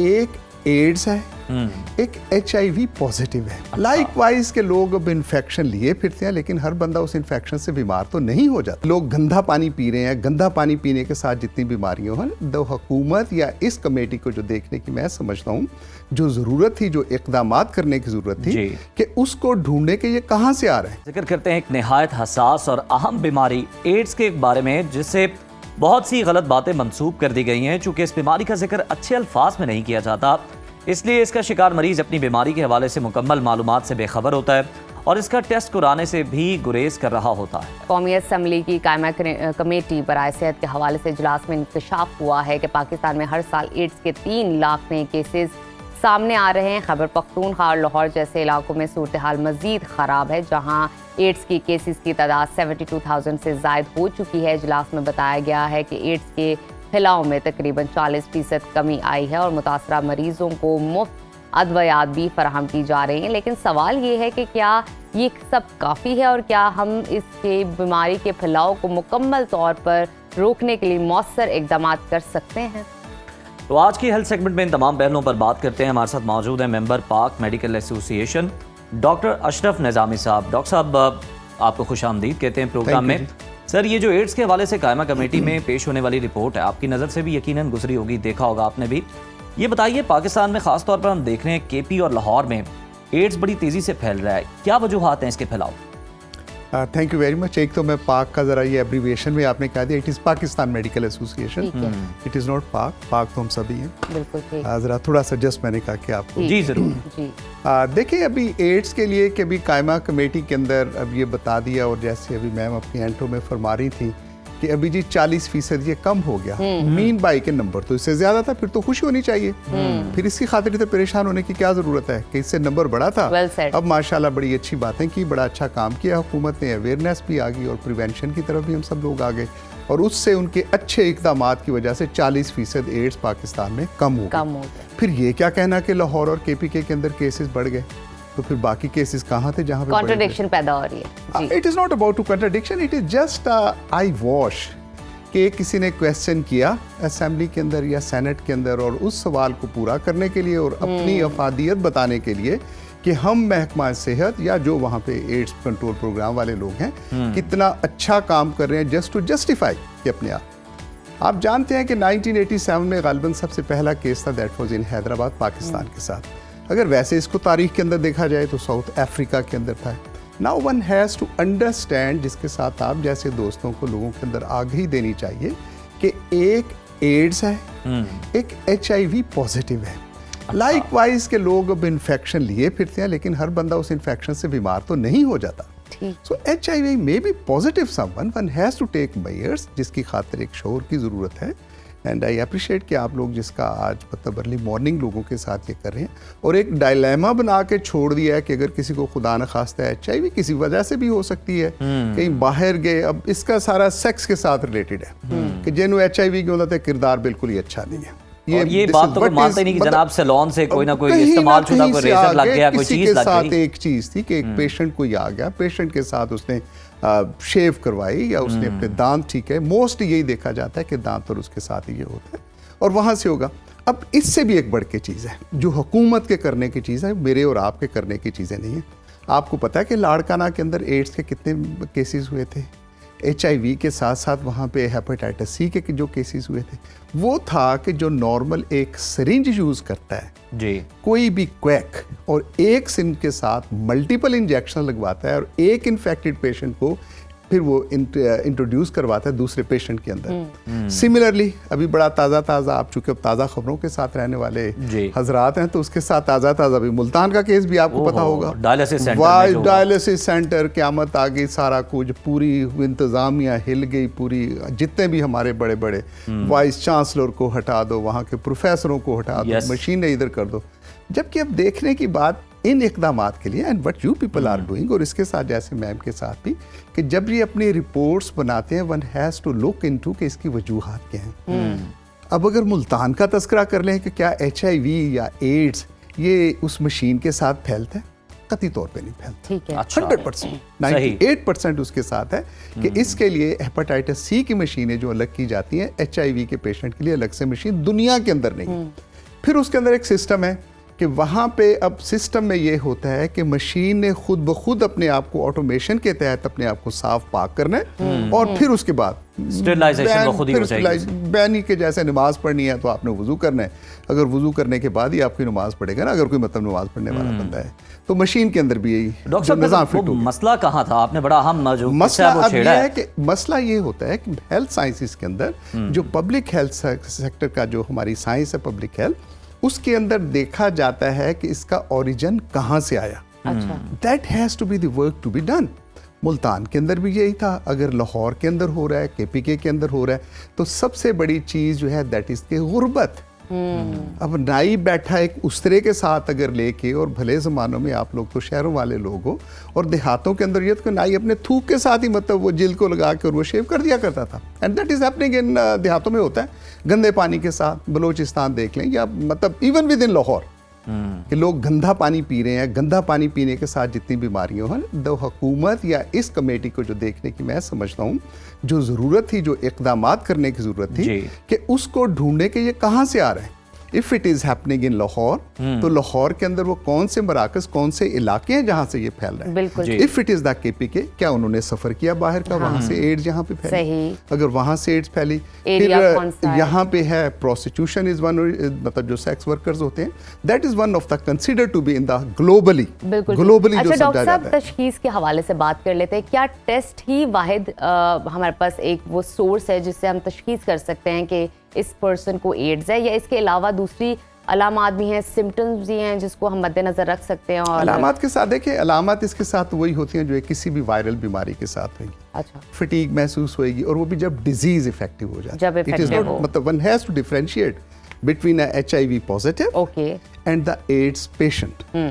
एक एड्स है, एक HIV पॉजिटिव है। लाइकवाइज के लोग अब इन्फेक्शन लिए फिरते हैं, लेकिन हर बंदा उस इन्फेक्शन से बीमार तो नहीं हो जाता। लोग गंदा पानी पी रहे हैं, गंदा पानी पीने के साथ जितनी बीमारियां हैं, तो हुकूमत या इस कमेटी को जो देखने की मैं समझता हूँ जो ज़रूरत थी, जो इक़दामात करने की ज़रूरत थी कि उसको ढूंढने के ये कहाँ से आ रहे हैं। जिक्र करते हैं एक निहायत हसास और अहम बीमारी एड्स के बारे में, जिससे बहुत सी गलत बातें मंसूब कर दी गई हैं। चूँकि इस बीमारी का जिक्र अच्छे अल्फाज में नहीं किया जाता, इसलिए इसका शिकार मरीज अपनी बीमारी के हवाले से मुकम्मल मालूमात से बेखबर होता है और इसका टेस्ट कराने से भी गुरेज कर रहा होता है। कौमी असम्बली की कायमा कमेटी बराए सेहत के हवाले से इजलास में इंकशाफ हुआ है कि पाकिस्तान में हर साल एड्स के 3 लाख नए केसेस सामने आ रहे हैं। खैबर पख्तूनख्वा और लाहौर जैसे इलाकों में सूरत हाल मजीद ख़राब है, जहाँ एड्स की केसेस की तादाद 72,000 से ज़ायद हो चुकी है। इजलास में बताया गया है कि एड्स के फैलाव में तकरीबन 40% कमी आई है और मुतासरा मरीजों को मुफ्त अदवियात भी फराहम की जा रही हैं। लेकिन सवाल ये है कि क्या ये सब काफ़ी है और क्या हम इसके बीमारी के फैलाव को मुकम्मल तौर पर रोकने के लिए मौसर इक़दाम कर सकते हैं। तो आज की हेल्थ सेगमेंट में इन तमाम पहलुओं पर बात करते हैं। हमारे साथ मौजूद हैं मेंबर पाक मेडिकल एसोसिएशन डॉक्टर अशरफ निज़ामी साहब। डॉक्टर साहब, आपको खुश आमदीद कहते हैं प्रोग्राम में। सर, ये जो एड्स के हवाले से कायमा कमेटी में पेश होने वाली रिपोर्ट है, आपकी नज़र से भी यकीनन गुजरी होगी, देखा होगा आपने भी। ये बताइए, पाकिस्तान में ख़ास तौर पर हम देख रहे हैं केपी और लाहौर में एड्स बड़ी तेज़ी से फैल रहा है, क्या वजूहात हैं इसके फैलाव? Thank you very much. एक तो मैं पाक का ज़रा ये एब्रीविएशन में आपने कहा दिया, it is Pakistan medical association, it is not पाक। पाक तो हम सभी हैं। बिल्कुल ज़रा थोड़ा सा जस्ट मैंने कहा कि आपको जी ज़रूर। देखिए, अभी एड्स के लिए कि अभी कायमा कमेटी के अंदर अब ये बता दिया, और जैसे अभी मैम अपनी एंट्रो में फरमा रही थी कि अभी जी 40% ये कम हो गया। मीन बाई के नंबर तो इससे ज्यादा था, फिर तो खुशी होनी चाहिए। फिर इसकी खातिर तो परेशान होने की क्या जरूरत है कि इससे नंबर बढ़ा था। अब माशाल्लाह बड़ी अच्छी बातें की, बड़ा अच्छा काम किया हुकूमत ने, अवेयरनेस भी आ गई और प्रिवेंशन की तरफ भी हम सब लोग आ गए, और उससे उनके अच्छे इक़दामात की वजह से 40% एड्स पाकिस्तान में कम हो गए। फिर ये क्या कहना कि लाहौर और KPK के अंदर केसेस बढ़ गए, तो फिर बाकी केसेस कहाँ थे जहाँ पे कॉन्ट्रडिक्शन पैदा हो रही है। It is not about to contradiction, it is just I wish कि किसी ने क्वेश्चन किया असेंबली के अंदर या सेनेट के अंदर, और उस सवाल को पूरा करने के लिए और अपनी अफादियत बताने के लिए कि हम महकमा सेहत या जो वहाँ पे एड्स कंट्रोल प्रोग्राम वाले लोग हैं कितना अच्छा काम कर रहे हैं, जस्ट टू जस्टिफाई कि अपने आप जानते हैं कि 1987 में गालिबन सबसे पहला केस था, that was in Hyderabad, Pakistan के साथ। अगर वैसे इसको तारीख के अंदर देखा जाए तो साउथ अफ्रीका के अंदर था। Now one has to understand, जिसके साथ आप जैसे दोस्तों को लोगों के अंदर आगाही देनी चाहिए कि एक एड्स है, एक HIV पॉजिटिव है। लाइकवाइज के लोग अब इन्फेक्शन लिए फिरते हैं, लेकिन हर बंदा उस इन्फेक्शन से बीमार तो नहीं हो जाता। So HIV may be positive someone, one has to take measures, जिसकी खातिर एक शोर की ज़रूरत है। एंड आई अप्रिशिएट कि आप लोग जिसका आज मतलब अर्ली मॉर्निंग लोगों के साथ ये कर रहे हैं, और एक डायलेमा बना के छोड़ दिया है कि अगर किसी को खुदा न खास्ता है HIV किसी वजह से भी हो सकती है, कहीं बाहर गए। अब इसका सारा सेक्स के साथ रिलेटेड है कि जिन्हों HIV के होता है किरदार बिल्कुल ही अच्छा नहीं है। ये बात तो मानते नहीं कि जनाब सैलून से कोई ना कोई इस्तेमाल शुदा कोई रेजर लग गया, कोई चीज लग गई। एक चीज थी कि एक पेशेंट कोई आ गया, पेशेंट के साथ उसने शेव करवाई या उसने अपने दांत, ठीक है, मोस्ट यही देखा जाता है कि दांत और उसके साथ ये होता है, और वहाँ से होगा। अब इससे भी एक बढ़ के चीज़ है जो हुकूमत के करने की चीज़ है, मेरे और आपके करने की चीज़ें नहीं है। आपको पता है कि लाड़काना के अंदर एड्स के कितने केसेस हुए थे, HIV के साथ साथ वहाँ पे हेपेटाइटिस C के जो केसेस हुए थे, वो था कि जो नॉर्मल एक सिरिंज यूज़ करता है जी, कोई भी क्वैक, और एक सिरिंज के साथ मल्टीपल इंजेक्शन लगवाता है, और एक इन्फेक्टेड पेशेंट को फिर वो इंट्रोड्यूस करवाता है दूसरे पेशेंट के अंदर। सिमिलरली अभी बड़ा ताज़ा आप चूँकि अब ताज़ा खबरों के साथ रहने वाले हजरात हैं, तो उसके साथ ताज़ा अभी मुल्तान का केस भी आपको पता होगा, डायलिसिस सेंटर, क़यामत आ गई, सारा कुछ, पूरी इंतज़ामिया हिल गई, पूरी जितने भी हमारे बड़े बड़े वाइस चांसलर को हटा दो, वहाँ के प्रोफेसरों को हटा दो, मशीनें इधर कर दो। जबकि अब देखने की बात इन इक़दामात के लिए, and what you people are doing, और इसके साथ जैसे मैम के साथ भी, कि जब ये अपनी रिपोर्ट्स बनाते हैं, one has to look into कि इसकी वजूहात क्या हैं। अब अगर मुल्तान का तस्करा कर लें कि क्या HIV या एड्स ये उस मशीन के साथ फैलता है, कतई तौर पे नहीं फैलता। 100%, 98% उसके साथ है कि इसके लिए हेपेटाइटिस C की मशीनें जो अलग की जाती हैं, HIV के पेशेंट के लिए अलग से मशीन दुनिया के अंदर नहीं। फिर उसके अंदर एक सिस्टम है कि वहाँ पे अब सिस्टम में ये होता है कि मशीन ने खुद ब खुद अपने आप को ऑटोमेशन के तहत अपने आप को साफ पाक करना है और फिर उसके बाद स्टेरिलाइजेशन वो खुद ही हो जाएगी। बैनी के जैसे नमाज पढ़नी है तो आपने वुजू करना है, अगर वुजू करने के बाद ही आपकी नमाज पढ़ेगा ना, अगर कोई मतलब नमाज पढ़ने वाला बंदा है, तो मशीन के अंदर भी यही डॉक्टर निज़ाम साहब फिट वो हो गया। मसला कहाँ था? आपने बड़ा अहम जो मसला वो अब छेड़ा ये है है। कि मसला ये होता है कि हेल्थ साइंसेस के अंदर जो पब्लिक हेल्थ सेक्टर का जो हमारी साइंस है पब्लिक हेल्थ, उसके अंदर देखा जाता है कि इसका ओरिजिन कहाँ से आया। अच्छा। That has to be the work to be done. Multan के अंदर भी यही था, अगर लाहौर के अंदर हो रहा है, केपीके के अंदर हो रहा है, तो सबसे बड़ी चीज़ जो है दैट इज़ के गुर्बत। अब नाई बैठा एक उस्तरे के साथ अगर लेके, और भले ज़मानों में आप लोग तो शहरों वाले लोग हो, और देहातों के अंदर ये तो नाई अपने थूक के साथ ही मतलब वो जिल को लगा के और वो शेव कर दिया करता था। And that is happening in देहातों में होता है, गंदे पानी के साथ। बलोचिस्तान देख लें, या मतलब इवन विद इन लाहौर कि लोग गंदा पानी पी रहे हैं। गंदा पानी पीने के साथ जितनी बीमारियां हैं, तो हुकूमत या इस कमेटी को जो देखने की मैं समझता हूँ जो ज़रूरत थी, जो इक़दामात करने की ज़रूरत थी कि उसको ढूंढने के ये कहाँ से आ रहे हैं। If it is happening in Lahore, तो लाहौर के अंदर वो कौन से मराकज़, कौन से इलाके हैं जहाँ से ये फैल रहा है। बिल्कुल। If it is the KPK, क्या उन्होंने सफ़र किया बाहर का, वहाँ से एड्स यहाँ पे फैली, सही। अगर वहाँ से एड्स फैली, एरिया कौन सा फिर है? यहाँ पे है प्रोस्टिट्यूशन इज़ वन, मतलब जो सेक्स वर्कर्स होते हैं, that is one of the consider to be in the globally, बिल्कुल ग्लोबली जो अच्छा समझा डॉक्टर साहब, जाता है। तशखीस के हवाले से बात कर लेते हैं। क्या टेस्ट ही वाहिद हमारे पास एक वो सोर्स है जिससे हम तशखीस कर सकते हैं कि इस पर्सन को एड्स है, या इसके अलावा दूसरी अलामात भी हैं, सिम्टम्स भी हैं जिसको हम मद्देनजर रख सकते हैं? और अलामात के साथ देखिए, अलामात इसके साथ वही होती हैं जो एक किसी भी वायरल बीमारी के साथ होगी। अच्छा। फटीग महसूस होएगी, और वो भी जब डिजीज इफेक्टिव हो जाए। जब इट इज effective नॉट, हो। मतलब one has to differentiate between a HIV positive okay. And the AIDS patient.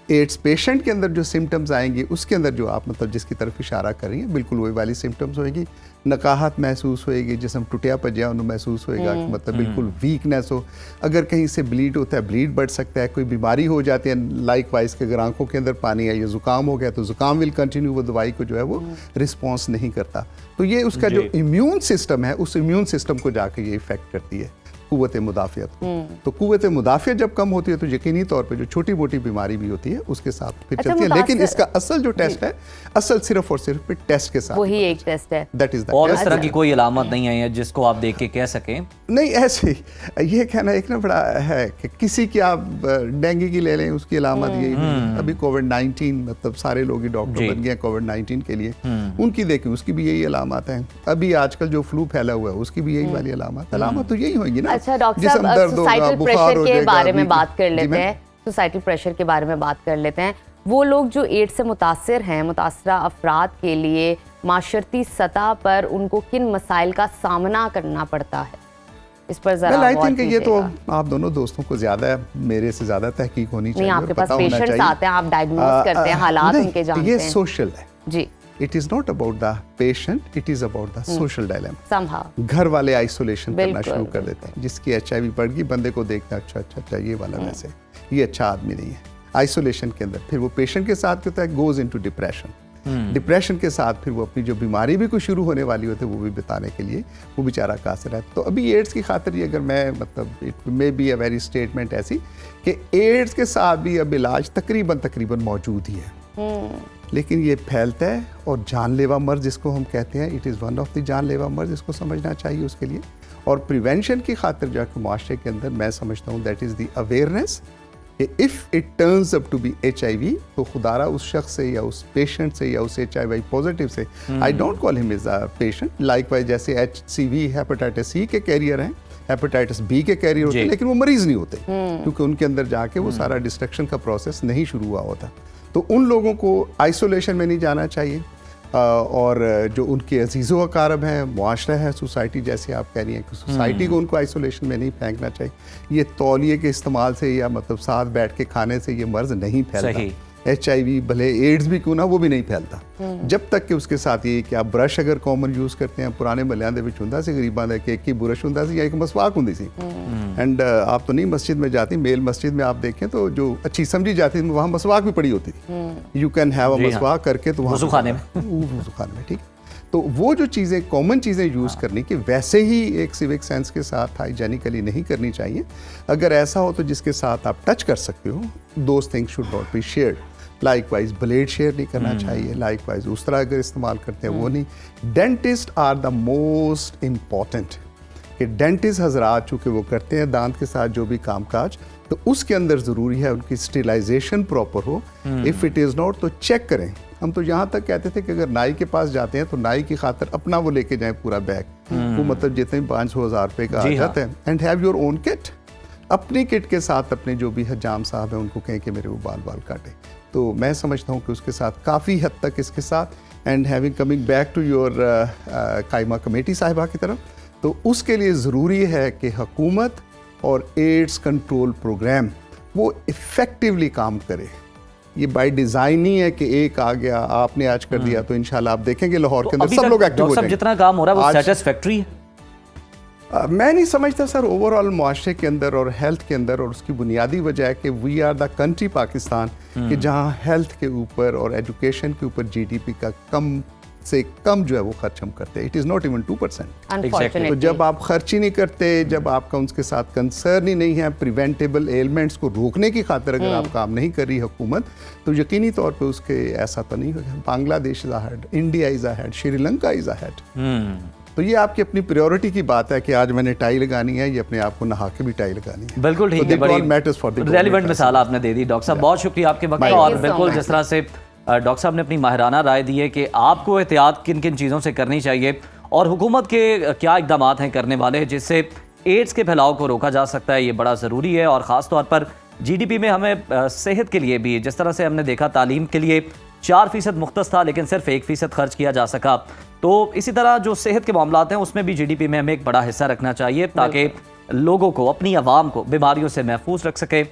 AIDS patient के अंदर जो सिम्टम्स आएंगे, उसके अंदर जो आप मतलब जिसकी तरफ इशारा कर रही हैं, बिल्कुल वही वाली सिम्टम्स होएगी। नकाहत महसूस होएगी, जिसम टुटिया पजिया उन्हें महसूस होएगा, कि मतलब बिल्कुल वीकनेस हो। अगर कहीं से ब्लीड होता है, ब्लीड बढ़ सकता है। कोई बीमारी हो जाती है लाइक वाइज के, अगर आंखों के अंदर पानी है, या जुकाम हो गया तो जुकाम विल कंटिन्यू, वो दवाई को जो है वो रिस्पॉन्स नहीं करता। तो ये उसका जो इम्यून सिस्टम है, उस इम्यून सिस्टम को जाके ये इफेक्ट करती है, कुव्वत मुदाफ़ियत को। तो कुव्वत मुदाफ़ियत जब कम होती है तो यकीनी तौर पे जो छोटी मोटी बीमारी भी होती है उसके साथ फिर अच्छा, चलती है। लेकिन मुतासिर- इसका असल जो टेस्ट है, असल सिर्फ और सिर्फ टेस्ट के साथ वही एक टेस्ट है। दैट इज द और इस तरह की कोई अलामत नहीं आई है जिसको आप देख के कह सकें? नहीं, ऐसे ही ये कहना एक ना बड़ा है कि किसी की आप डेंगू की ले लें, उसकी अलामत यही नहीं है। अभी कोविड-19, मतलब सारे लोग ही डॉक्टर बन गए कोविड-19 के लिए, उनकी देखें उसकी भी यही अलामत है। अभी आजकल जो फ्लू फैला हुआ है उसकी भी यही वाली अलामत तो यही होगी ना। अच्छा डॉक्टर जिसम साहब, दर्द होगा, सोसाइटल बुखार प्रेशर हो के जाएगा, बारे में वीक- बात कर जी लेते मैम। हैं। सोसाइटल प्रेशर के बारे में बात कर लेते हैं। वो लोग जो एड्स से मुतासिर हैं, मुतासरा अफराद के लिए माशरती सतह पर उनको किन मसाइल का सामना करना पड़ता है, इस पर जरा आई गौर थिंक ये तो कीजिएगा। आप दोनों दोस्तों को ज्यादा, मेरे से ज्यादा तहकीक होनी चाहिए। नहीं, आपके और पास पता होना पेशेंट्स चाहिए। आते हैं, आप डायग्नोज करते हैं, हालात नहीं, उनके जानते ये हैं। सोशल है। जी। It is not about the patient, it is about the social dilemma. Somehow घर वाले आइसोलेशन करना बिल्कुल, शुरू कर देते हैं। जिसकी HIV बढ़ गई, बंदे को देखना अच्छा ये वाला वैसे, ये अच्छा आदमी नहीं है। आइसोलेशन के अंदर फिर वो पेशेंट के साथ क्या होता है, गोज इनटू डिप्रेशन। डिप्रेशन के साथ फिर वो अपनी जो बीमारी भी कुछ शुरू होने वाली होती है वो भी बताने के लिए वो बेचारा कासिर है। तो अभी एड्स की खातिर, अगर मैं मतलब it may be a very statement ऐसी कि एड्स के साथ भी अब इलाज तकरीबन मौजूद ही है, लेकिन ये फैलता है और जानलेवा मर्ज जिसको हम कहते हैं, it is one of the जानलेवा मर्ज, इसको समझना चाहिए उसके लिए। और प्रिवेंशन की खातिर जाकर माशरे के अंदर मैं समझता हूँ दैट इज़ द अवेयरनेस कि if it turns up to be HIV, तो खुदारा उस शख्स से या उस पेशेंट से या उस HIV पॉजिटिव से, I don't call him is a patient, like wise जैसे HCV हेपेटाइटिस C के कैरियर हैं, हेपेटाइटिस B के कैरियर होते हैं, लेकिन वो मरीज नहीं होते क्योंकि उनके अंदर जाके वो सारा डिस्ट्रक्शन का प्रोसेस नहीं शुरू हुआ होता। तो उन लोगों को आइसोलेशन में नहीं जाना चाहिए। और जो उनके अजीज़ो अकारब हैं, मुआशरा है, सोसाइटी, जैसे आप कह रही हैं कि सोसाइटी को उनको आइसोलेशन में नहीं फेंकना चाहिए। ये तौलिए के इस्तेमाल से या मतलब साथ बैठ के खाने से ये मर्ज नहीं फैलता। HIV भले एड्स भी क्यों ना, वो भी नहीं फैलता जब तक कि उसके साथ ये कि आप ब्रश अगर कॉमन यूज़ करते हैं। पुराने महलियां दे विच हुंदा सी गरीबां दा कि एक ही बुरश हुंदा सी या एक मसवाक हुंदी सी। एंड आप तो नहीं मस्जिद में जाती, मेल मस्जिद में आप देखें तो जो अच्छी समझी जाती थी वहाँ मसवाक भी पड़ी होती थी। यू कैन हैव अ मसवाक करके तो वहाँ वज़ू खाने में वज़ू खाने में, ठीक। तो वो जो चीज़ें कॉमन चीज़ें यूज़ करनी कि वैसे ही एक सिविक सेंस के साथ हाइजेनिकली नहीं करनी चाहिए। अगर ऐसा हो तो जिसके साथ आप टच कर सकते हो, those things should not be shared. Likewise blade share नहीं करना चाहिए, लाइकवाइज उस तरह अगर इस्तेमाल करते हैं वो नहीं। Dentist are the most important, कि डेंटिस्ट हजरात चूँकि वो करते हैं दांत के साथ जो भी कामकाज, तो उसके अंदर ज़रूरी है उनकी स्टेरिलाइजेशन प्रॉपर हो। इफ़ इट इज़ नॉट तो चेक करें। हम तो यहाँ तक कहते थे कि अगर नाई के पास जाते हैं तो नाई की खातर अपना वो लेके जाएं पूरा बैग, वो मतलब जितने 500,000 रुपये का आ जाता है, and have your own kit. अपनी किट के साथ अपने जो भी हजाम साहब हैं उनको कहें कि मेरे वो बाल काटें। तो मैं समझता हूँ कि उसके साथ काफ़ी हद तक इसके साथ and having coming back to your कायमा कमेटी साहिबा की तरफ, तो उसके लिए ज़रूरी है कि हुकूमत और एड्स कंट्रोल प्रोग्राम वो इफ़ेक्टिवली काम करे। ये बाय डिज़ाइन ही है कि एक आ गया आपने आज कर दिया तो इंशाल्लाह आप देखेंगे लाहौर के अंदर सब लोग एक्टिव हो जाएंगे। जितना काम हो रहा है वो सेटिस्फैक्टरी है? मैं नहीं समझता सर ओवरऑल मुआशरे के अंदर और हेल्थ के अंदर, और उसकी बुनियादी वजह है कि we are the country Pakistan कि जहाँ हेल्थ के ऊपर और एजुकेशन के ऊपर जीडीपी का कम से कम जो है वो खर्च हम करते हैं। It is not even 2%। तो जब आप खर्च ही नहीं करते, जब आपका उनके साथ कंसर्न ही नहीं है प्रिवेंटेबल एलिमेंट्स को रोकने की खातिर अगर आप काम नहीं कर रही हुकूमत, तो यकीनी तौर पे उसके ऐसा तो नहीं होगा। Bangladesh is ahead, India is ahead, Sri Lanka is ahead. तो ये आपकी अपनी प्रायोरिटी की बात है कि आज मैंने टाई लगानी है, ये अपने आप को नहा के भी टाई लगानी है। बिल्कुल ठीक है, बड़ी रेलिवेंट मिसाल आपने दे दी डॉक्टर साहब, बहुत शुक्रिया आपके वक्त का। और बिल्कुल जिस तरह से डॉक्टर साहब ने अपनी माहिराना राय दी है कि आपको एहतियात किन किन चीज़ों से करनी चाहिए और हुकूमत के क्या इकदाम हैं करने वाले जिससे एड्स के फैलाव को रोका जा सकता है, ये बड़ा ज़रूरी है। और ख़ास तौर पर जीडीपी में हमें सेहत के लिए भी, जिस तरह से हमने देखा तालीम के लिए 4% मुख्तस था लेकिन सिर्फ 1% खर्च किया जा सका, तो इसी तरह जो सेहत के मामलात हैं उसमें भी जीडीपी में हमें एक बड़ा हिस्सा रखना चाहिए ताकि लोगों को, अपनी आवाम को बीमारियों से महफूज रख सके।